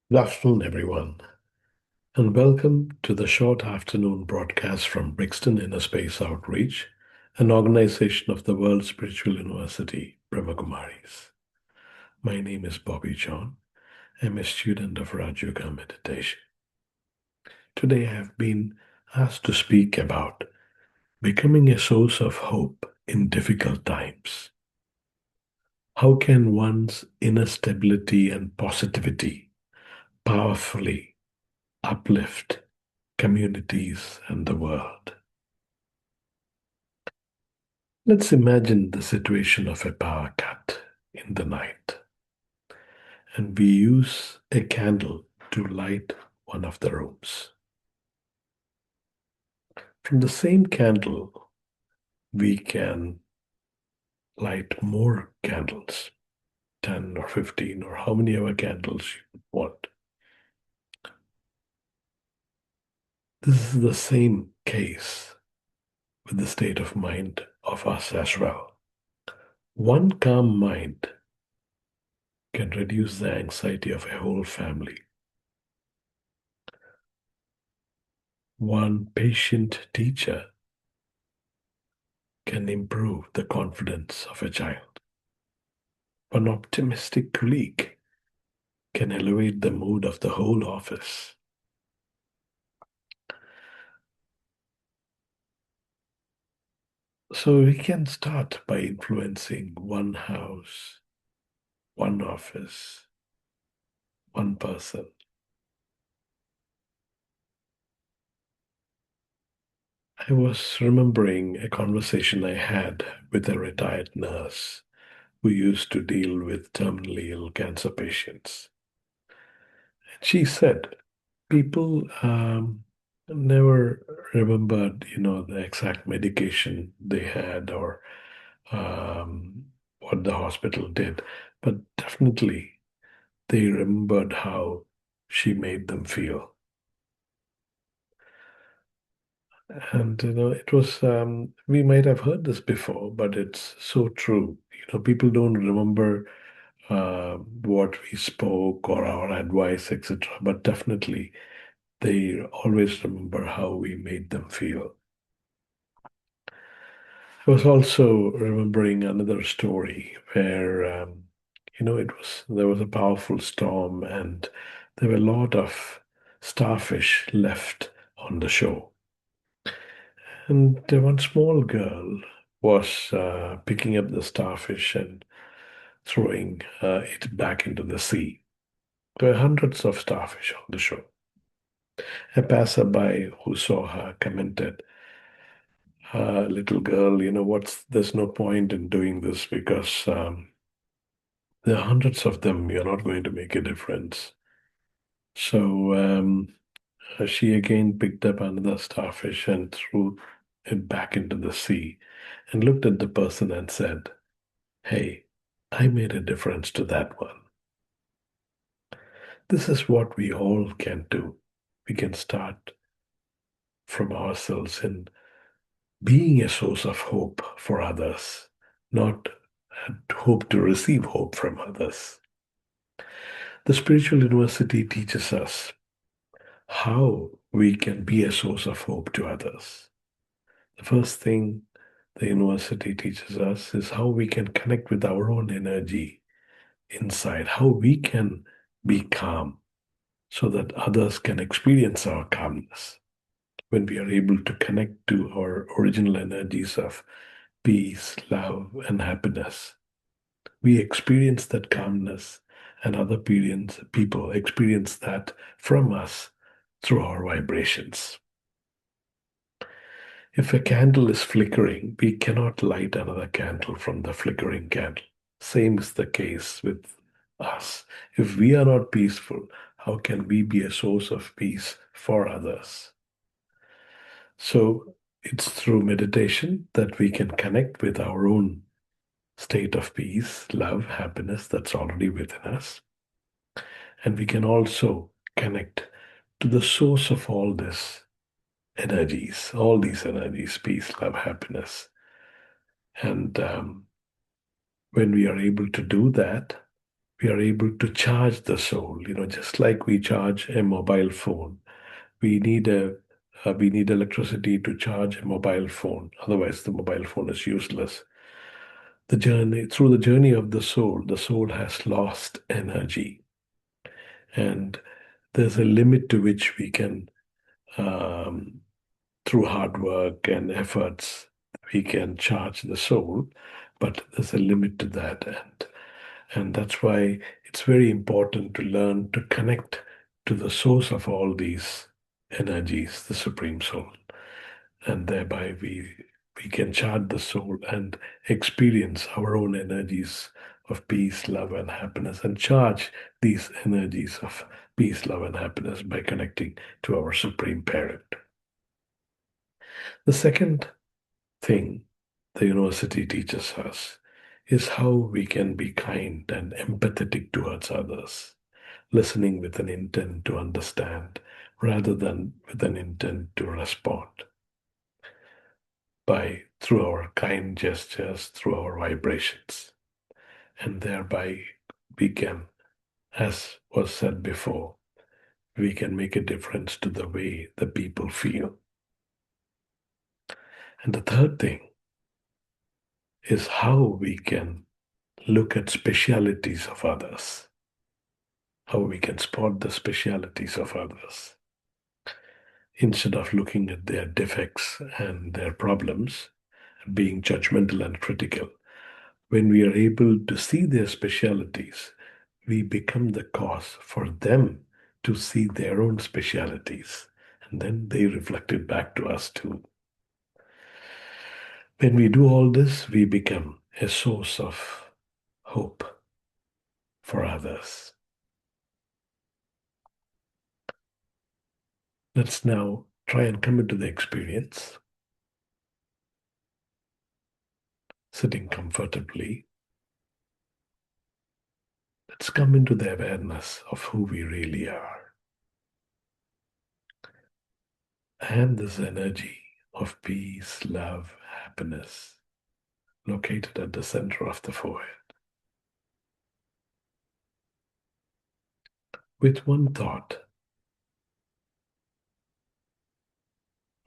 Good afternoon, everyone, and welcome to the short afternoon broadcast from Brixton Inner Space Outreach, an organization of the World Spiritual University, Brahmakumaris. My name is Bobby John. I'm a student of Raj Yoga Meditation. Today, I have been asked to speak about becoming a source of hope in difficult times. How can one's inner stability and positivity powerfully uplift communities and the world? Let's imagine the situation of a power cut in the night, and we use a candle to light one of the rooms. From the same candle, we can light more candles, 10 or 15, or how many ever candles you want. This is the same case with the state of mind of us as well. One calm mind can reduce the anxiety of a whole family. One patient teacher can improve the confidence of a child. One optimistic colleague can elevate the mood of the whole office. So we can start by influencing one house, one office, one person. I was remembering a conversation I had with a retired nurse who used to deal with terminally ill cancer patients. She said people never remembered, the exact medication they had or what the hospital did, but definitely they remembered how she made them feel. And it was we might have heard this before, but it's so true. People don't remember what we spoke or our advice, etc. But definitely they always remember how we made them feel. I was also remembering another story where, there was a powerful storm and there were a lot of starfish left on the shore. And one small girl was picking up the starfish and throwing it back into the sea. There were hundreds of starfish on the shore. A passerby who saw her commented, little girl, there's no point in doing this because there are hundreds of them. You're not going to make a difference. So she again picked up another starfish and threw it back into the sea and looked at the person and said, "Hey, I made a difference to that one." This is what we all can do. We can start from ourselves in being a source of hope for others, not hope to receive hope from others. The spiritual university teaches us how we can be a source of hope to others. The first thing the university teaches us is how we can connect with our own energy inside, how we can be calm so that others can experience our calmness. When we are able to connect to our original energies of peace, love, and happiness, we experience that calmness, and other people experience that from us through our vibrations. If a candle is flickering, we cannot light another candle from the flickering candle. Same is the case with us. If we are not peaceful, how can we be a source of peace for others? So it's through meditation that we can connect with our own state of peace, love, happiness that's already within us. And we can also connect to the source of all these energies, peace, love, happiness. And when we are able to do that, we are able to charge the soul, just like we charge a mobile phone. We need we need electricity to charge a mobile phone. Otherwise, the mobile phone is useless. Through the journey of the soul has lost energy, and there's a limit to which we can, um, through hard work and efforts, we can charge the soul, but there's a limit to that, and that's why it's very important to learn to connect to the source of all these energies, the Supreme Soul, and thereby we can charge the soul and experience our own energies of peace, love, and happiness, and charge these energies of peace, love, and happiness by connecting to our Supreme Parent. The second thing the university teaches us is how we can be kind and empathetic towards others, listening with an intent to understand rather than with an intent to respond. By through our kind gestures, through our vibrations, and thereby we can, as was said before, we can make a difference to the way the people feel. And the third thing is how we can look at specialities of others, how we can spot the specialities of others instead of looking at their defects and their problems, being judgmental and critical. When we are able to see their specialities, we become the cause for them to see their own specialities, and then they reflect it back to us too. When we do all this, we become a source of hope for others. Let's now try and come into the experience, sitting comfortably. Let's come into the awareness of who we really are. And this energy of peace, love, happiness located at the center of the forehead. With one thought,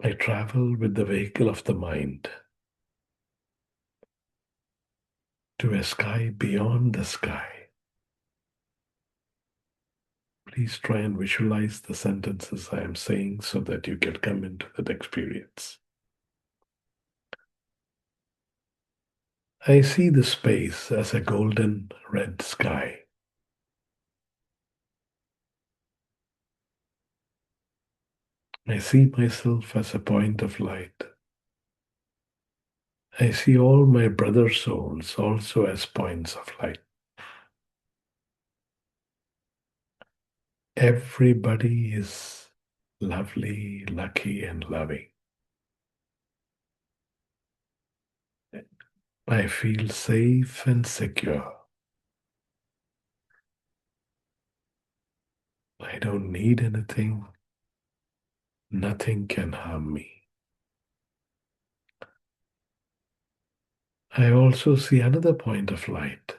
I travel with the vehicle of the mind to a sky beyond the sky. Please try and visualize the sentences I am saying so that you can come into that experience. I see the space as a golden red sky. I see myself as a point of light. I see all my brother souls also as points of light. Everybody is lovely, lucky, and loving. I feel safe and secure. I don't need anything. Nothing can harm me. I also see another point of light,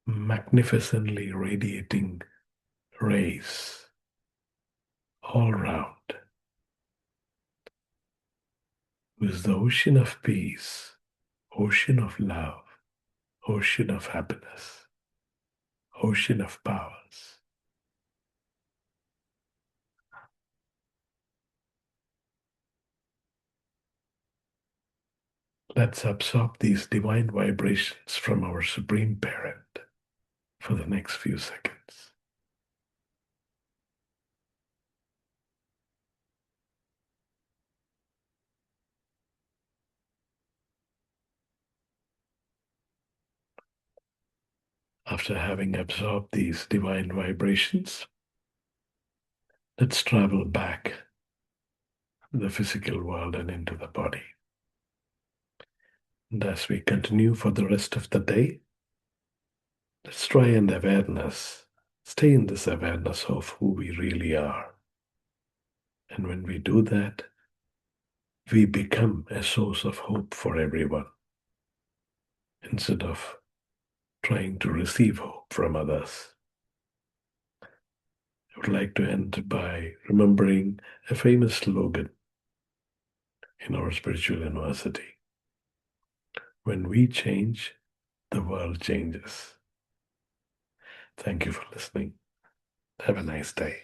magnificently radiating rays all round, with the ocean of peace, ocean of love, ocean of happiness, ocean of powers. Let's absorb these divine vibrations from our Supreme Parent for the next few seconds. After having absorbed these divine vibrations, let's travel back to the physical world and into the body. And as we continue for the rest of the day, let's try and stay in this awareness of who we really are. And when we do that, we become a source of hope for everyone instead of trying to receive hope from others. I would like to end by remembering a famous slogan in our spiritual university. When we change, the world changes. Thank you for listening. Have a nice day.